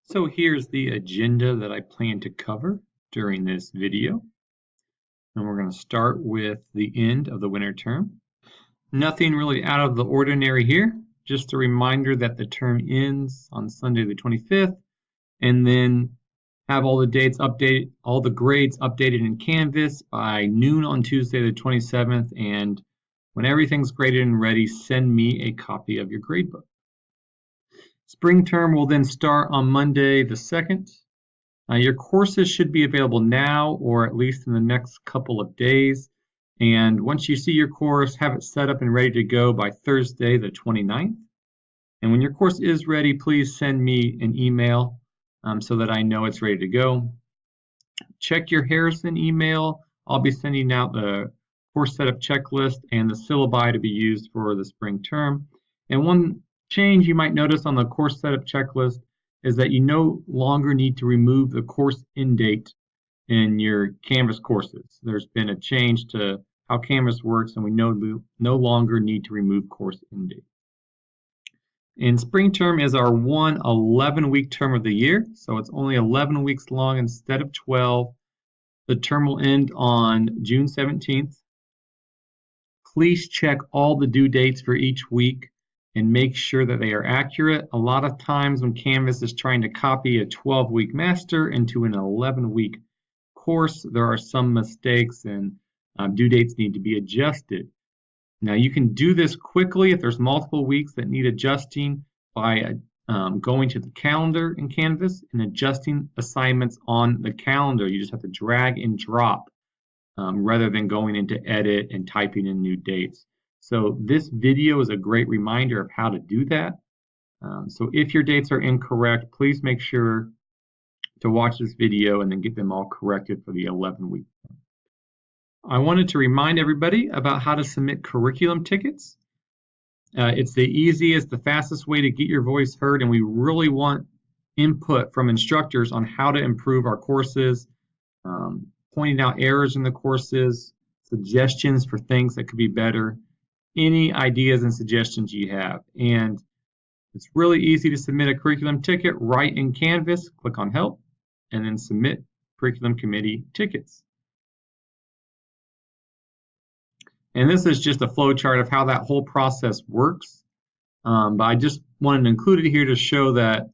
So here's the agenda that I plan to cover during this video. And we're going to start with the end of the winter term. Nothing really out of the ordinary here. Just a reminder that the term ends on Sunday the 25th, and then have all the dates updated, all the grades updated in Canvas by noon on Tuesday the 27th. And when everything's graded and ready, send me a copy of your gradebook. Spring term will then start on Monday the 2nd. Your courses should be available now or at least in the next couple of days. And once you see your course, have it set up and ready to go by Thursday the 29th. And when your course is ready, please send me an email so that I know it's ready to go. Check your Harrison email. I'll be sending out the course setup checklist and the syllabi to be used for the spring term. And one change you might notice on the course setup checklist is that you no longer need to remove the course end date in your Canvas courses. There's been a change to how Canvas works, and we no longer need to remove course end date. And spring term is our 11-week term of the year, so it's only 11 weeks long instead of 12. The term will end on June 17th. Please check all the due dates for each week and make sure that they are accurate. A lot of times when Canvas is trying to copy a 12-week master into an 11-week course, there are some mistakes and due dates need to be adjusted. Now you can do this quickly if there's multiple weeks that need adjusting by going to the calendar in Canvas and adjusting assignments on the calendar. You just have to drag and drop rather than going into edit and typing in new dates. So this video is a great reminder of how to do that. So if your dates are incorrect, please make sure to watch this video and then get them all corrected for the 11-week. I wanted to remind everybody about how to submit curriculum tickets. It's the easiest, the fastest way to get your voice heard, and we really want input from instructors on how to improve our courses, pointing out errors in the courses, suggestions for things that could be better, any ideas and suggestions you have. And it's really easy to submit a curriculum ticket right in Canvas. Click on Help, and then Submit Curriculum Committee Tickets. And this is just a flow chart of how that whole process works. But I just wanted to include it here to show that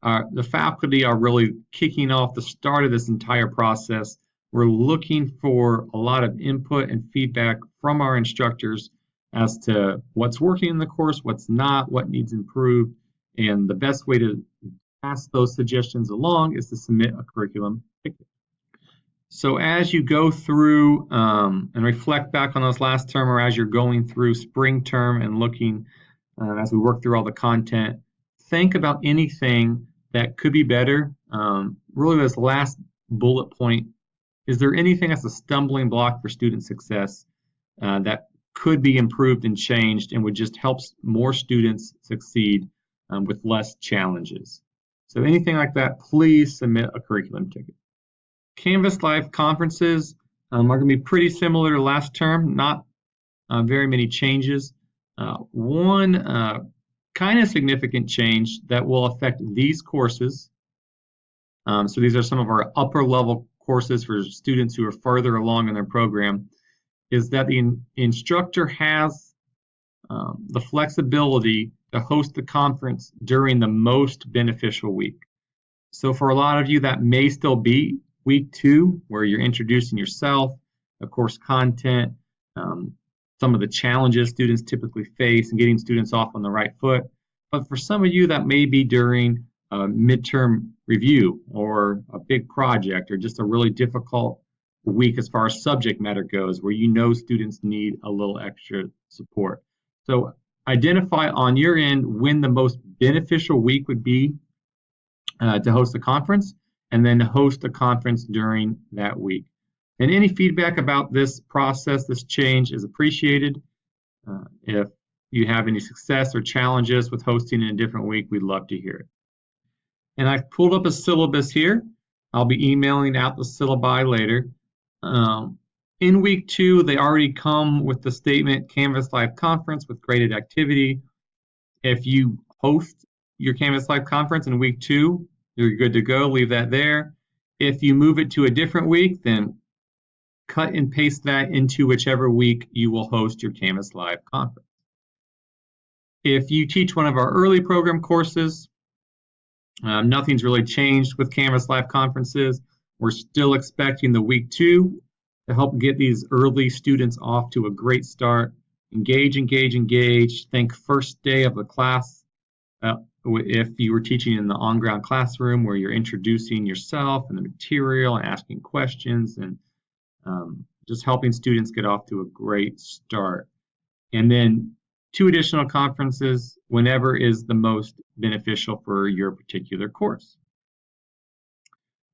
the faculty are really kicking off the start of this entire process. We're looking for a lot of input and feedback from our instructors as to what's working in the course, what's not, what needs improved, and the best way to pass those suggestions along is to submit a curriculum ticket. So as you go through and reflect back on those last term, or as you're going through spring term and looking as we work through all the content, think about anything that could be better. Really, this last bullet point, is there anything that's a stumbling block for student success that could be improved and changed and would just help more students succeed with less challenges? So anything like that, please submit a curriculum ticket. Canvas Live conferences are going to be pretty similar to last term, not very many changes. One kind of significant change that will affect these courses. So these are some of our upper level courses for students who are further along in their program, is that the instructor has the flexibility to host the conference during the most beneficial week. So for a lot of you, that may still be week 2, where you're introducing yourself, the course content, some of the challenges students typically face, and getting students off on the right foot. But for some of you, that may be during a midterm review or a big project or just a really difficult week as far as subject matter goes, where you know students need a little extra support. So identify on your end when the most beneficial week would be to host a conference, and then host a conference during that week. And any feedback about this process, this change, is appreciated. If you have any success or challenges with hosting in a different week, we'd love to hear it. And I've pulled up a syllabus here. I'll be emailing out the syllabi later. In week 2, they already come with the statement Canvas Live Conference with graded activity. If you host your Canvas Live Conference in week 2, you're good to go. Leave that there. If you move it to a different week, then cut and paste that into whichever week you will host your Canvas Live conference. If you teach one of our early program courses, nothing's really changed with Canvas Live conferences. We're still expecting the week 2 to help get these early students off to a great start. Engage, engage, engage. Think first day of the class. If you were teaching in the on-ground classroom where you're introducing yourself and the material and asking questions and just helping students get off to a great start. And then 2 additional conferences whenever is the most beneficial for your particular course.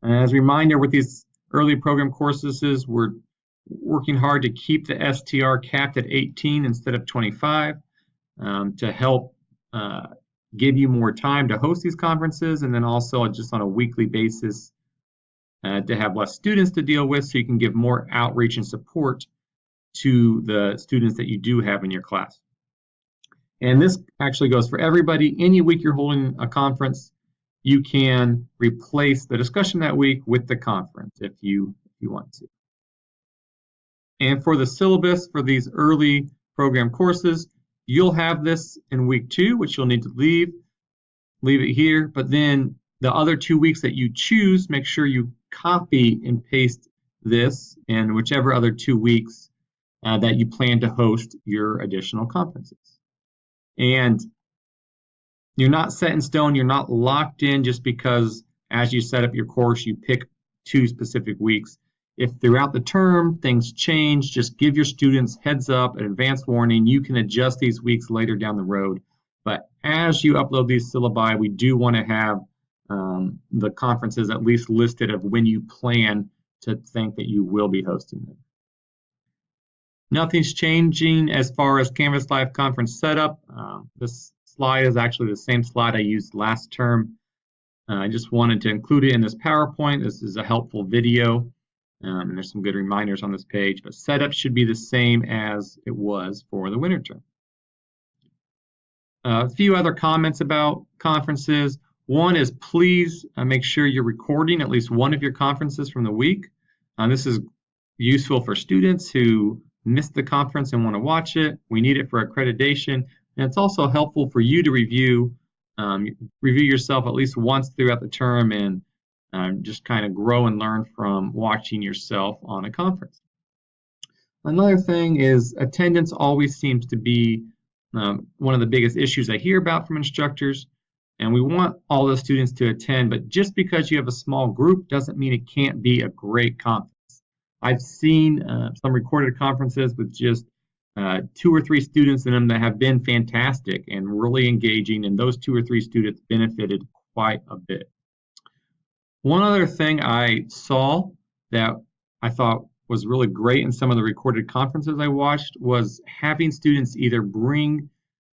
And as a reminder, with these early program courses, we're working hard to keep the STR capped at 18 instead of 25 to help give you more time to host these conferences, and then also just on a weekly basis to have less students to deal with so you can give more outreach and support to the students that you do have in your class. And this actually goes for everybody. Any week you're holding a conference, you can replace the discussion that week with the conference if you want to. And for the syllabus for these early program courses, you'll have this in week 2, which you'll need to leave it here. But then the other 2 weeks that you choose, make sure you copy and paste this in whichever other 2 weeks that you plan to host your additional conferences. And you're not set in stone, you're not locked in just because as you set up your course, you pick 2 specific weeks. If throughout the term things change, just give your students heads up, an advance warning. You can adjust these weeks later down the road. But as you upload these syllabi, we do want to have the conferences at least listed of when you plan to think that you will be hosting them. Nothing's changing as far as Canvas Live conference setup. This slide is actually the same slide I used last term. I just wanted to include it in this PowerPoint. This is a helpful video. And there's some good reminders on this page, but setup should be the same as it was for the winter term. A few other comments about conferences. One is please make sure you're recording at least one of your conferences from the week. This is useful for students who missed the conference and want to watch it. We need it for accreditation. And it's also helpful for you to review yourself at least once throughout the term and just kind of grow and learn from watching yourself on a conference. Another thing is attendance always seems to be one of the biggest issues I hear about from instructors, and we want all the students to attend, but just because you have a small group doesn't mean it can't be a great conference. I've seen some recorded conferences with just 2 or 3 students in them that have been fantastic and really engaging, and those 2 or 3 students benefited quite a bit. One other thing I saw that I thought was really great in some of the recorded conferences I watched was having students either bring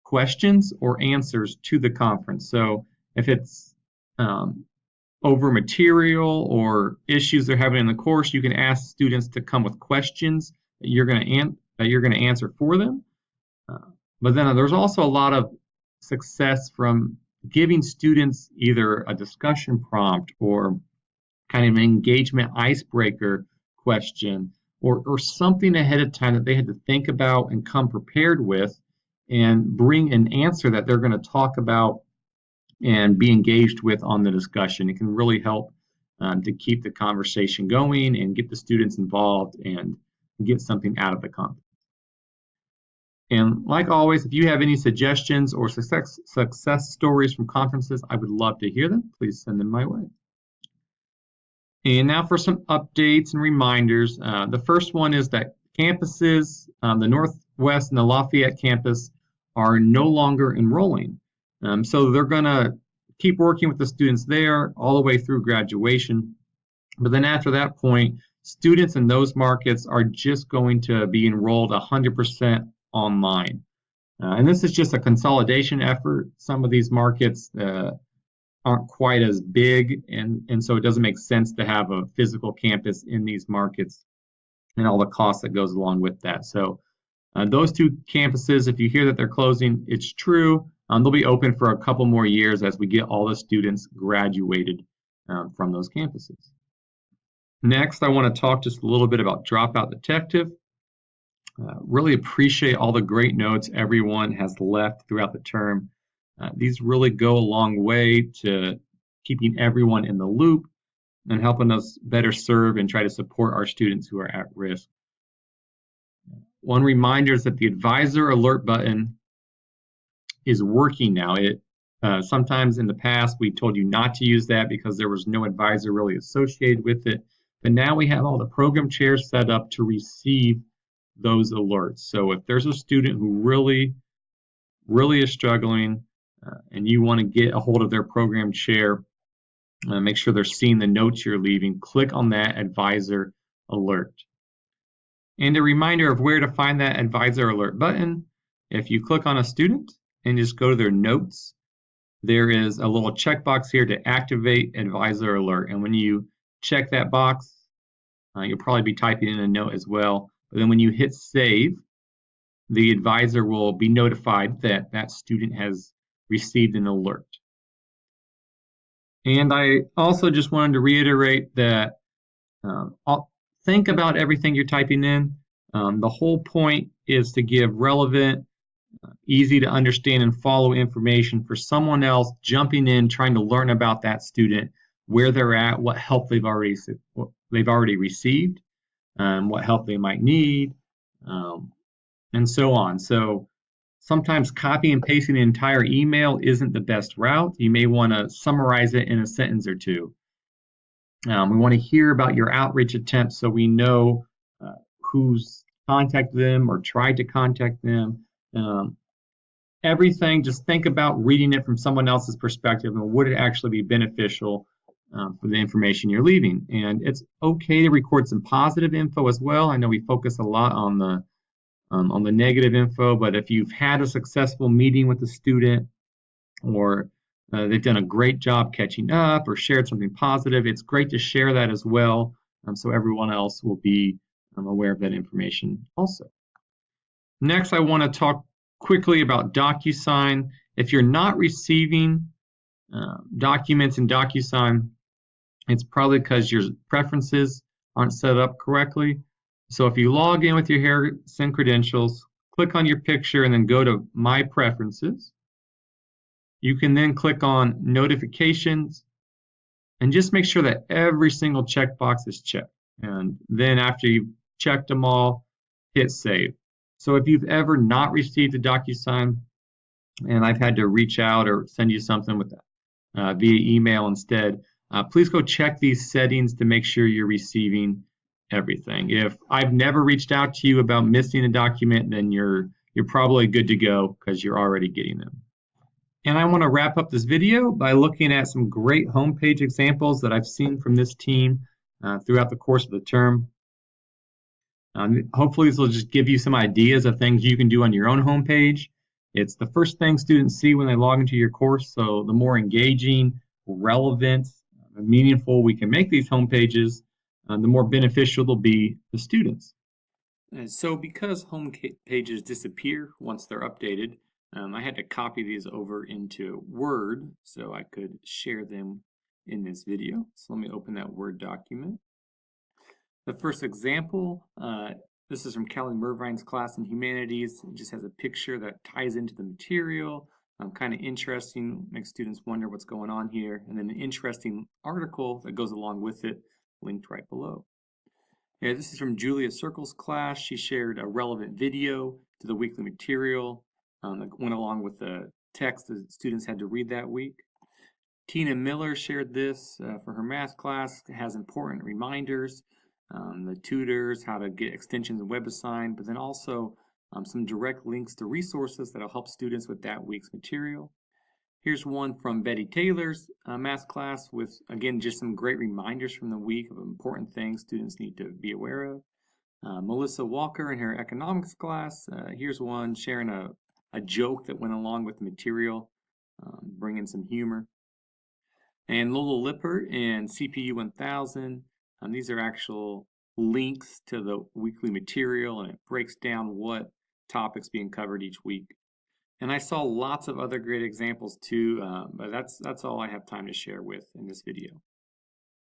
questions or answers to the conference. So if it's over material or issues they're having in the course, you can ask students to come with questions that you're going to answer for them. But then there's also a lot of success from giving students either a discussion prompt or kind of an engagement icebreaker question or something ahead of time that they had to think about and come prepared with and bring an answer that they're going to talk about and be engaged with on the discussion. It can really help to keep the conversation going and get the students involved and get something out of the conference. And like always, if you have any suggestions or success stories from conferences, I would love to hear them. Please send them my way. And now for some updates and reminders. The first one is that campuses, the Northwest and the Lafayette campus, are no longer enrolling. So they're going to keep working with the students there all the way through graduation. But then after that point, students in those markets are just going to be enrolled 100% online. And this is just a consolidation effort. Some of these markets aren't quite as big, and so it doesn't make sense to have a physical campus in these markets and all the costs that goes along with that. So those 2 campuses, if you hear that they're closing, it's true. they'll be open for a couple more years as we get all the students graduated from those campuses. Next, I want to talk just a little bit about Dropout Detective. Really appreciate all the great notes everyone has left throughout the term. These really go a long way to keeping everyone in the loop and helping us better serve and try to support our students who are at risk. One reminder is that the advisor alert button is working now. Sometimes in the past we told you not to use that because there was no advisor really associated with it, but now we have all the program chairs set up to receive those alerts. So if there's a student who really is struggling and you want to get a hold of their program chair, make sure they're seeing the notes you're leaving, click on that advisor alert. And a reminder of where to find that advisor alert button. If you click on a student and just go to their notes, there is a little checkbox here to activate advisor alert. And when you check that box, you'll probably be typing in a note as well. But then when you hit save, the advisor will be notified that that student has received an alert. And I also just wanted to reiterate that think about everything you're typing in. The whole point is to give relevant, easy to understand and follow information for someone else jumping in, trying to learn about that student, where they're at, what help they've already received, what help they might need, and so on. So sometimes copy and pasting an entire email isn't the best route. You may want to summarize it in a sentence or two. We want to hear about your outreach attempts so we know who's contacted them or tried to contact them. Everything, just think about reading it from someone else's perspective and would it actually be beneficial for the information you're leaving. And it's okay to record some positive info as well. I know we focus a lot on the negative info, but if you've had a successful meeting with a student or they've done a great job catching up or shared something positive, it's great to share that as well, so everyone else will be aware of that information also. Next, I want to talk quickly about DocuSign. If you're not receiving documents in DocuSign, it's probably because your preferences aren't set up correctly. So if you log in with your Harrison credentials, click on your picture and then go to My Preferences. You can then click on Notifications and just make sure that every single checkbox is checked. And then after you've checked them all, hit Save. So if you've ever not received a DocuSign and I've had to reach out or send you something with that via email instead, please go check these settings to make sure you're receiving everything. If I've never reached out to you about missing a document, then you're probably good to go because you're already getting them. And I want to wrap up this video by looking at some great homepage examples that I've seen from this team throughout the course of the term. Hopefully this will just give you some ideas of things you can do on your own homepage. It's the first thing students see when they log into your course, so the more engaging, relevant, meaningful we can make these homepages, the more beneficial they'll be to students. So because home pages disappear once they're updated, I had to copy these over into Word so I could share them in this video. So let me open that Word document. The first example, this is from Callie Mervine's class in Humanities. It just has a picture that ties into the material. Kind of interesting, makes students wonder what's going on here. And then an interesting article that goes along with it, linked right below. Yeah, this is from Julia Circle's class. She shared a relevant video to the weekly material that went along with the text that students had to read that week. Tina Miller shared this for her math class. It has important reminders, the tutors, how to get extensions in WebAssign, but then also some direct links to resources that will help students with that week's material. Here's one from Betty Taylor's math class with, again, just some great reminders from the week of important things students need to be aware of. Melissa Walker in her economics class, here's one sharing a joke that went along with the material, bringing some humor. And Lola Lippert in CPU 1000, these are actual links to the weekly material, and it breaks down what topics being covered each week. And I saw lots of other great examples too, but that's all I have time to share with in this video.